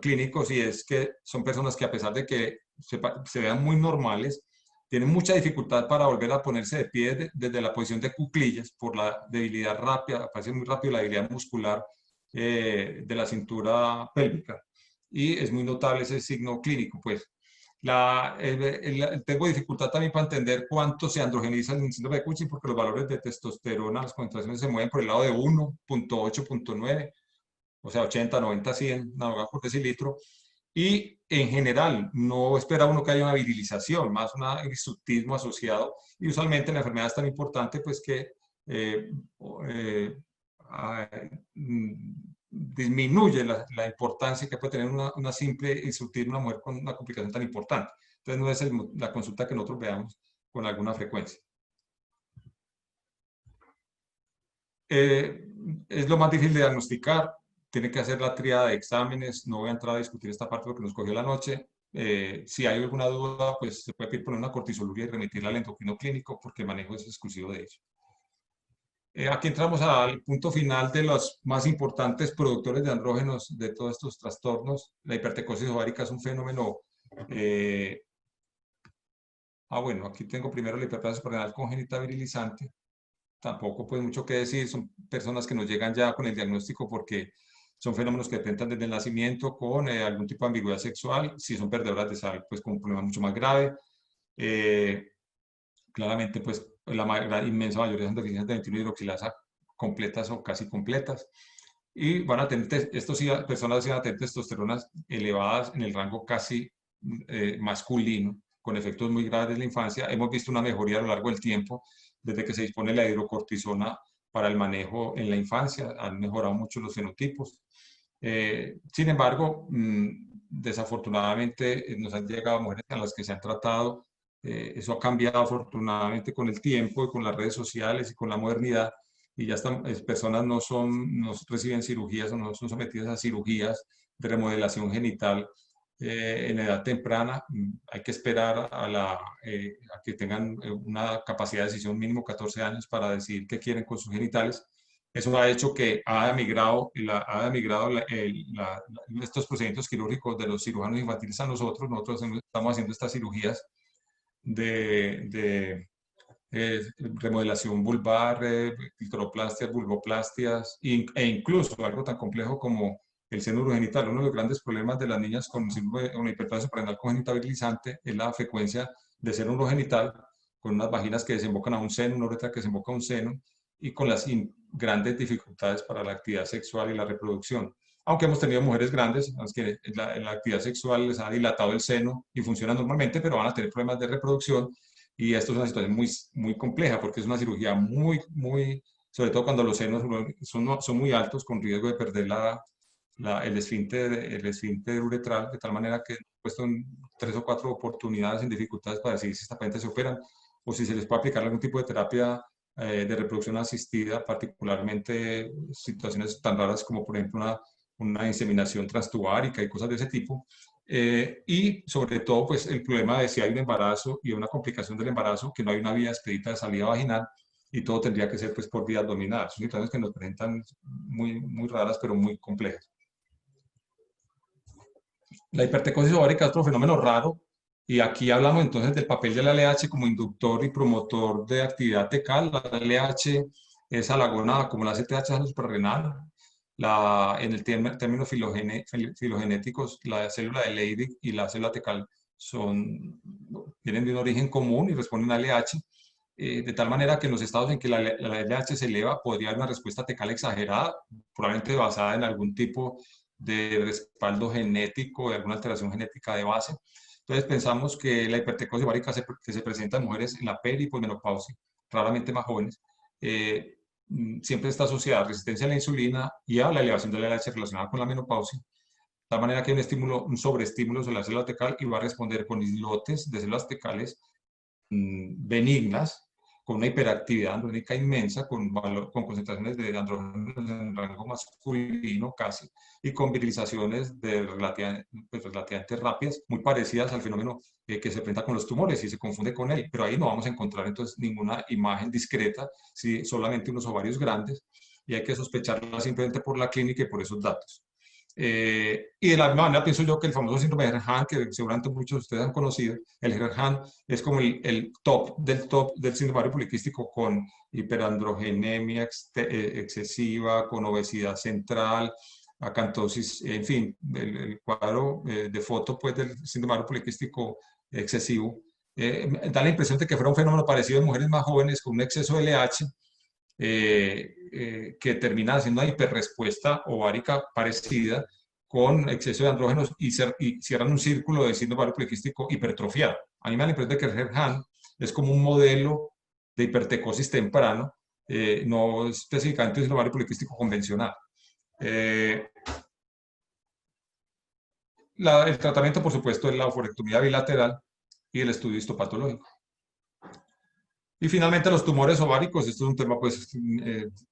clínicos, y es que son personas que a pesar de que se vean muy normales, tienen mucha dificultad para volver a ponerse de pie desde la posición de cuclillas por la debilidad rápida, aparece muy rápido la debilidad muscular de la cintura pélvica. Y es muy notable ese signo clínico, pues. Tengo dificultad también para entender cuánto se androgeniza el síndrome de Cushing porque los valores de testosterona, las concentraciones se mueven por el lado de 1.8, 1.9, o sea, 80, 90, 100 nanogramos por decilitro. Y en general, no espera uno que haya una virilización, más un hirsutismo asociado. Y usualmente la enfermedad es tan importante pues que disminuye la importancia que puede tener una simple hirsutismo en una mujer con una complicación tan importante. Entonces no es la consulta que nosotros veamos con alguna frecuencia. Es lo más difícil de diagnosticar, tiene que hacer la tríada de exámenes, no voy a entrar a discutir esta parte porque nos cogió la noche. Si hay alguna duda, pues se puede pedir poner una cortisoluria y remitirla al endocrino clínico porque el manejo es exclusivo de ello. Aquí entramos al punto final de los más importantes productores de andrógenos de todos estos trastornos. La hipertecosis ovárica es un fenómeno. Bueno, aquí tengo primero la hiperplasia suprarrenal congénita virilizante. Tampoco pues mucho que decir, son personas que nos llegan ya con el diagnóstico porque son fenómenos que presentan desde el nacimiento con algún tipo de ambigüedad sexual. Si son perdedoras de sal, pues con un problema mucho más grave. Claramente, pues la inmensa mayoría son deficiencias de 21 hidroxilasa completas o casi completas. Y van a tener, personas van a tener testosteronas elevadas en el rango casi masculino, con efectos muy graves de la infancia. Hemos visto una mejoría a lo largo del tiempo, desde que se dispone la hidrocortisona para el manejo en la infancia, han mejorado mucho los fenotipos. Sin embargo, desafortunadamente nos han llegado mujeres a las que se han tratado. Eso ha cambiado afortunadamente con el tiempo y con las redes sociales y con la modernidad, y ya están, personas no reciben cirugías o no son sometidas a cirugías de remodelación genital en edad temprana. Hay que esperar a que tengan una capacidad de decisión mínimo 14 años para decidir qué quieren con sus genitales. Eso ha hecho que ha migrado estos procedimientos quirúrgicos de los cirujanos infantiles a nosotros. Nosotros estamos haciendo estas cirugías de remodelación vulvar, clitoroplastias, vulvoplastias, e incluso algo tan complejo como el seno urogenital. Uno de los grandes problemas de las niñas con síndrome de una hiperplasia suprarrenal congénita virilizante es la frecuencia de seno urogenital, con unas vaginas que desembocan a un seno, una uretra que desemboca a un seno, y con las grandes dificultades para la actividad sexual y la reproducción. Aunque hemos tenido mujeres grandes, a las que la actividad sexual les ha dilatado el seno y funciona normalmente, pero van a tener problemas de reproducción. Y esto es una situación muy compleja porque es una cirugía sobre todo cuando los senos son muy altos, con riesgo de perder el esfínter uretral, de tal manera que he puesto en 3 o 4 oportunidades en dificultades para decidir si esta paciente se operan o si se les puede aplicar algún tipo de terapia de reproducción asistida, particularmente situaciones tan raras como por ejemplo una inseminación transtubárica y cosas de ese tipo. Y sobre todo, pues el problema de si hay un embarazo y una complicación del embarazo, que no hay una vía expedita de salida vaginal y todo tendría que ser pues por vía abdominal. Son situaciones que nos presentan muy raras, pero muy complejas. La hipertecosis ovárica es otro fenómeno raro, y aquí hablamos entonces del papel de la LH como inductor y promotor de actividad tecal. La LH es halagonada como la CTH suprarrenal. En el término filogenéticos, la célula de Leydig y la célula tecal tienen de un origen común y responden a LH, de tal manera que en los estados en que la LH se eleva podría haber una respuesta tecal exagerada, probablemente basada en algún tipo de respaldo genético, de alguna alteración genética de base. Entonces pensamos que la hipertecosis ovárica que se presenta en mujeres en la peri y posmenopausia, raramente más jóvenes, siempre está asociada a resistencia a la insulina y a la elevación de la LH relacionada con la menopausia, de tal manera que hay un sobreestímulo sobre la célula tecal y va a responder con islotes de células tecales benignas, con una hiperactividad andrógena inmensa, con concentraciones de andrógenos en rango masculino casi, y con virilizaciones relativamente rápidas, muy parecidas al fenómeno que se presenta con los tumores y se confunde con él, pero ahí no vamos a encontrar entonces ninguna imagen discreta, solamente unos ovarios grandes, y hay que sospecharla simplemente por la clínica y por esos datos. Y de la misma manera pienso yo que el famoso síndrome de Ehlers-Danlos, que seguramente muchos de ustedes han conocido, el Ehlers-Danlos es como el top del síndrome poliquístico, con hiperandrogenemia excesiva, con obesidad central, acantosis, en fin, el cuadro de foto pues, del síndrome poliquístico excesivo. Da la impresión de que fuera un fenómeno parecido en mujeres más jóvenes con un exceso de LH, que termina haciendo una hiperrespuesta ovárica parecida con exceso de andrógenos y cierran un círculo de síndrome ovario poliquístico hipertrofiado. A mí me da la impresión de que el Ehlers-Danlos es como un modelo de hipertecosis temprano, no específicamente un síndrome ovario poliquístico convencional. El tratamiento, por supuesto, es la oophorectomía bilateral y el estudio histopatológico. Y finalmente los tumores ováricos, esto es un tema pues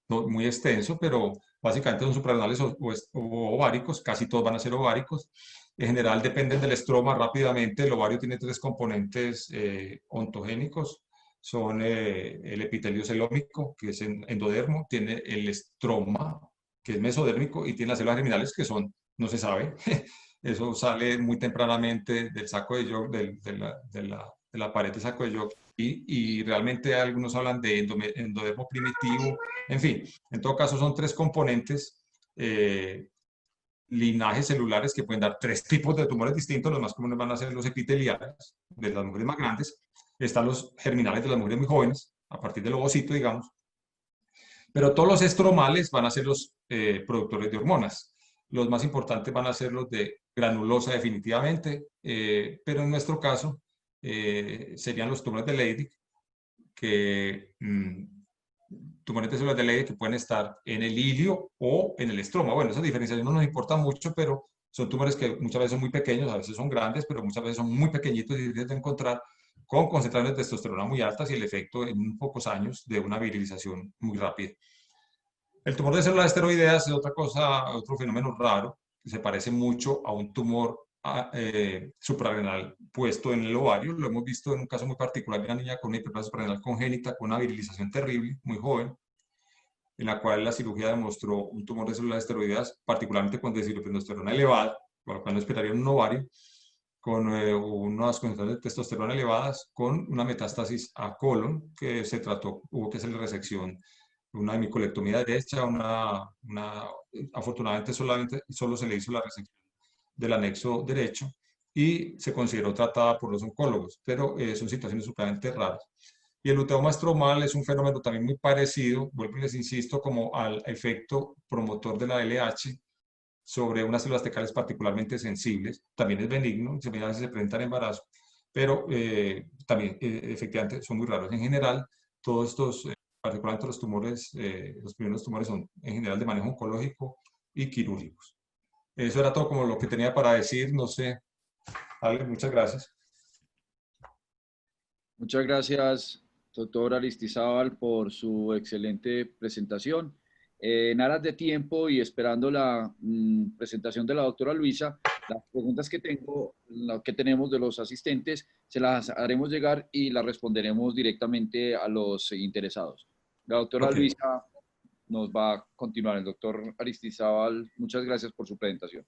muy extenso, pero básicamente son suprarrenales o ováricos, casi todos van a ser ováricos. En general dependen del estroma rápidamente. El ovario tiene tres componentes ontogénicos. Son el epitelio celómico, que es endodermo, tiene el estroma, que es mesodérmico, y tiene las células germinales, que son, no se sabe, eso sale muy tempranamente del saco de Young, de la pared del saco de Young, y realmente algunos hablan de endodermo primitivo. En fin, en todo caso son tres componentes, linajes celulares que pueden dar tres tipos de tumores distintos. Los más comunes van a ser los epiteliales de las mujeres más grandes, están los germinales de las mujeres muy jóvenes, a partir del ovocito, digamos, pero todos los estromales van a ser los productores de hormonas. Los más importantes van a ser los de granulosa definitivamente, pero en nuestro caso serían los tumores de Leydig, que tumores de células de Leydig que pueden estar en el ilio o en el estroma. Bueno, esa diferenciación no nos importa mucho, pero son tumores que muchas veces son muy pequeños, a veces son grandes, pero muchas veces son muy pequeñitos y difíciles de encontrar, con concentraciones de testosterona muy altas y el efecto en pocos años de una virilización muy rápida. El tumor de células esteroideas es otra cosa, otro fenómeno raro, que se parece mucho a un tumor suprarrenal puesto en el ovario. Lo hemos visto en un caso muy particular de una niña con una hiperplasia suprarrenal congénita, con una virilización terrible, muy joven, en la cual la cirugía demostró un tumor de células esteroideas, particularmente con deshidrotestosterona elevada, por lo cual no esperaría un ovario, con unas concentraciones de testosterona elevadas, con una metástasis a colon, que se trató, hubo que hacerle resección, una hemicolectomía derecha, afortunadamente solo se le hizo la resección del anexo derecho y se consideró tratada por los oncólogos, pero son situaciones supremamente raras. Y el luteoma estromal es un fenómeno también muy parecido, vuelvo y les insisto, como al efecto promotor de la LH sobre unas células tecales particularmente sensibles. También es benigno, a veces se presenta en embarazo, pero también efectivamente son muy raros. En general, todos estos, particularmente los tumores, los primeros tumores son en general de manejo oncológico y quirúrgicos. Eso era todo como lo que tenía para decir, no sé. Ale, muchas gracias. Muchas gracias, doctor Aristizábal, por su excelente presentación. En aras de tiempo y esperando la presentación de la doctora Luisa, las preguntas que tenemos de los asistentes, se las haremos llegar y las responderemos directamente a los interesados. La doctora Okay. Luisa nos va a continuar. El doctor Aristizábal, muchas gracias por su presentación.